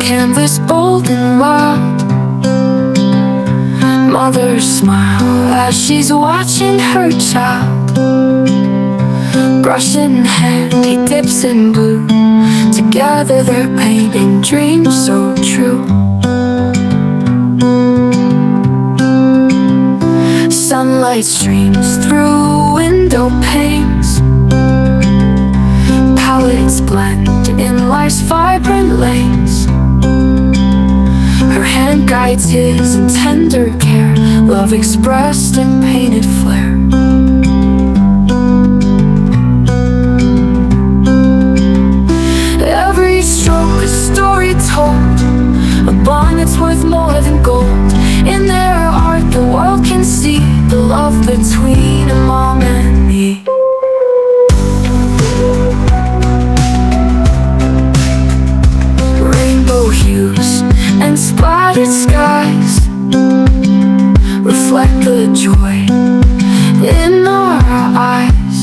canvas bold and loud. Mother's smile as she's watching her child. Brush in hand, he dips in blue. Together they're painting dreams so true. Sunlight streams through window panes. Palettes blend in life's vibrant lanes. Her hand guides his in tender care, love expressed in painted flair. Every stroke a story told, a bond that's worth more than gold. In their art the world can see the love between a mom and me. Rainbow hues and splattered skies reflect the joy in our eyes.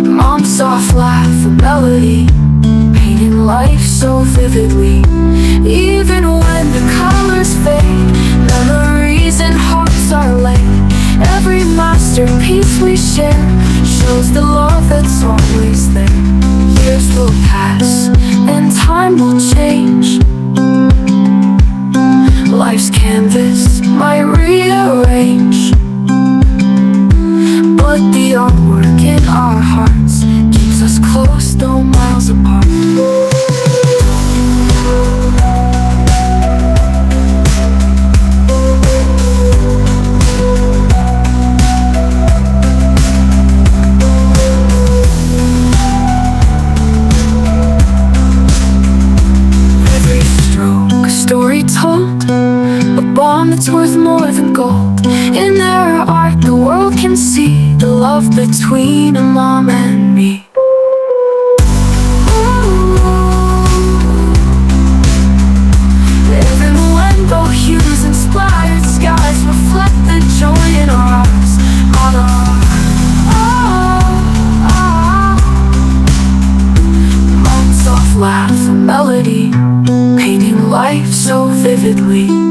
Mom's soft laugh, a melody, painting life so vividly. Even when the colors fade, memories and hearts are laid. Every masterpiece we share shows the love that's always there. Years will pass and time will change. Life's canvas might rearrange, but the artwork in our hearts keeps us close though miles apart. Story told, a bond that's worth more than gold. In their art the world can see the love between a mom and me. Even when both hues and splattered skies reflect the joy in our hearts. Mom's soft laugh, a melody, painting life so vividly.